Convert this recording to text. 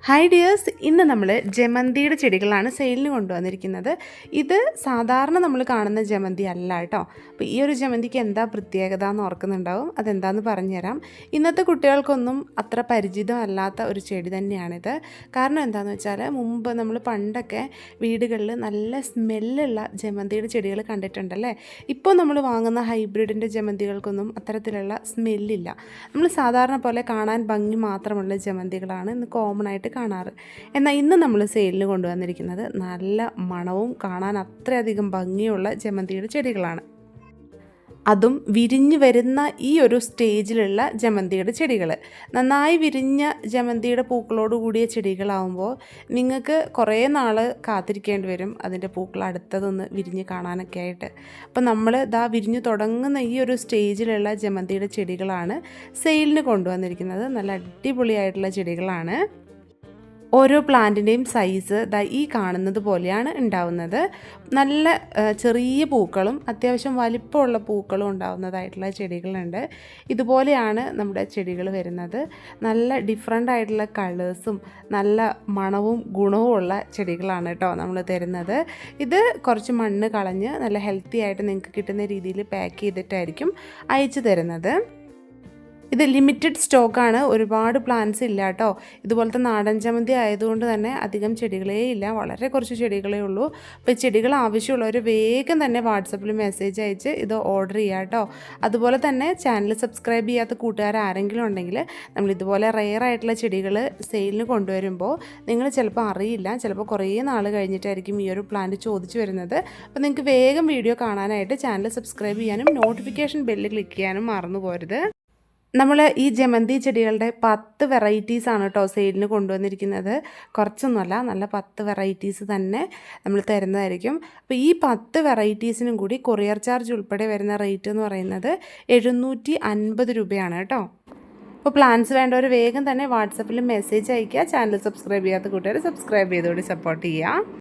Hi dears, ഇന്ന് നമ്മൾ ജമന്തിയുടെ ചെടികളാണ് സെയിലിന് കൊണ്ടുവന്നിരിക്കുന്നത്. ഇത് സാധാരണ നമ്മൾ കാണുന്ന ജമന്തി അല്ല കേട്ടോ. അപ്പോൾ ഈ ഒരു ജമന്തിക്ക് എന്താ പ്രത്യേകത എന്ന് ഓർക്കുന്നുണ്ടാവും. അതെന്താണെന്ന് പറഞ്ഞുതരാം. ഇന്നത്തെ കുട്ടികൾക്കൊന്നും അത്ര പരിചിതമല്ലാത്ത ഒരു ചെടി തന്നെയാണിത്. കാരണം എന്താണെന്ന് വെച്ചാൽ മുമ്പ് നമ്മൾ പണ്ടൊക്കെ വീടുകളിൽ നല്ല സ്മെല്ലുള്ള ജമന്തിയുടെ ചെടികൾ കണ്ടിട്ടുണ്ടല്ലേ. ഇപ്പോൾ നമ്മൾ വാങ്ങുന്ന ഹൈബ്രിഡിൻ്റെ ജമന്തികൾക്കൊന്നും അത്തരത്തിലുള്ള സ്മെല്ലില്ല. നമ്മൾ സാധാരണ പോലെ കാണാൻ ഭംഗി മാത്രമുള്ള ജമന്തികളാണ് ഇന്ന് കോമൺ ആയിട്ട് കാണാറ്. എന്നാൽ ഇന്ന് നമ്മൾ സെയിലിന് കൊണ്ടുവന്നിരിക്കുന്നത് നല്ല മണവും കാണാൻ അത്രയധികം ഭംഗിയുള്ള ജമന്തിയുടെ ചെടികളാണ്. അതും വിരിഞ്ഞ് വരുന്ന ഈ ഒരു സ്റ്റേജിലുള്ള ജമന്തിയുടെ ചെടികൾ. നന്നായി വിരിഞ്ഞ ജമന്തിയുടെ പൂക്കളോട് കൂടിയ ചെടികളാവുമ്പോൾ നിങ്ങൾക്ക് കുറേ നാൾ കാത്തിരിക്കേണ്ടി വരും അതിൻ്റെ പൂക്കൾ അടുത്തതൊന്ന് വിരിഞ്ഞ് കാണാനൊക്കെ ആയിട്ട്. അപ്പോൾ നമ്മൾ വിരിഞ്ഞ് തുടങ്ങുന്ന ഈ ഒരു സ്റ്റേജിലുള്ള ജമന്തിയുടെ ചെടികളാണ് സെയിലിന് കൊണ്ടുവന്നിരിക്കുന്നത്. നല്ല അടിപൊളിയായിട്ടുള്ള ചെടികളാണ്. ഓരോ പ്ലാന്റിൻ്റെയും സൈസ് ഈ കാണുന്നത് പോലെയാണ് ഉണ്ടാവുന്നത്. നല്ല ചെറിയ പൂക്കളും അത്യാവശ്യം വലിപ്പമുള്ള പൂക്കളും ഉണ്ടാവുന്നതായിട്ടുള്ള ചെടികളുണ്ട്. ഇതുപോലെയാണ് നമ്മുടെ ചെടികൾ വരുന്നത്. നല്ല ഡിഫറെൻ്റ് ആയിട്ടുള്ള കളേഴ്സും നല്ല മണവും ഗുണവും ഉള്ള ചെടികളാണ് കേട്ടോ നമ്മൾ തരുന്നത്. ഇത് കുറച്ച് മണ്ണ് കളഞ്ഞ് നല്ല ഹെൽത്തി ആയിട്ട് നിങ്ങൾക്ക് കിട്ടുന്ന രീതിയിൽ പാക്ക് ചെയ്തിട്ടായിരിക്കും അയച്ചു തരുന്നത്. ഇത് ലിമിറ്റഡ് സ്റ്റോക്കാണ്, ഒരുപാട് പ്ലാന്റ്സ് ഇല്ല കേട്ടോ. ഇതുപോലത്തെ നാടൻ ജമന്തി ആയതുകൊണ്ട് തന്നെ അധികം ചെടികളേ ഇല്ല, വളരെ കുറച്ച് ചെടികളേ ഉള്ളൂ. അപ്പോൾ ഈ ചെടികൾ ആവശ്യമുള്ളവർ വേഗം തന്നെ വാട്സപ്പിൽ മെസ്സേജ് അയച്ച് ഇത് ഓർഡർ ചെയ്യുക കേട്ടോ. അതുപോലെ തന്നെ ചാനൽ സബ്സ്ക്രൈബ് ചെയ്യാത്ത കൂട്ടുകാർ ആരെങ്കിലും ഉണ്ടെങ്കിൽ നമ്മൾ ഇതുപോലെ റെയർ ആയിട്ടുള്ള ചെടികൾ സെയിലിന് കൊണ്ടുവരുമ്പോൾ നിങ്ങൾ ചിലപ്പോൾ അറിയില്ല, ചിലപ്പോൾ കുറേ നാൾ കഴിഞ്ഞിട്ടായിരിക്കും ഈ ഒരു പ്ലാന്റ് ചോദിച്ചു വരുന്നത്. അപ്പോൾ നിങ്ങൾക്ക് വേഗം വീഡിയോ കാണാനായിട്ട് ചാനൽ സബ്സ്ക്രൈബ് ചെയ്യാനും നോട്ടിഫിക്കേഷൻ ബെല്ല് ക്ലിക്ക് ചെയ്യാനും മറന്നു പോരുത്. നമ്മൾ ഈ ജമന്തി ചെടികളുടെ 10 വെറൈറ്റീസാണ് കേട്ടോ സെയിലിന് കൊണ്ടുവന്നിരിക്കുന്നത്. കുറച്ചൊന്നുമല്ല, നല്ല 10 വെറൈറ്റീസ് തന്നെ നമ്മൾ തരുന്നതായിരിക്കും. അപ്പോൾ ഈ 10 വെറൈറ്റീസിനും കൂടി കൊറിയർ ചാർജ് ഉൾപ്പെടെ വരുന്ന റേറ്റ് എന്ന് പറയുന്നത് 750 രൂപയാണ് കേട്ടോ. അപ്പോൾ പ്ലാൻസ് വേണ്ടവർ വേഗം തന്നെ വാട്സപ്പിൽ മെസ്സേജ് അയയ്ക്കുക. ചാനൽ സബ്സ്ക്രൈബ് ചെയ്യാത്ത കൂട്ടുകാർ സബ്സ്ക്രൈബ് ചെയ്തുകൊണ്ട് സപ്പോർട്ട് ചെയ്യുക.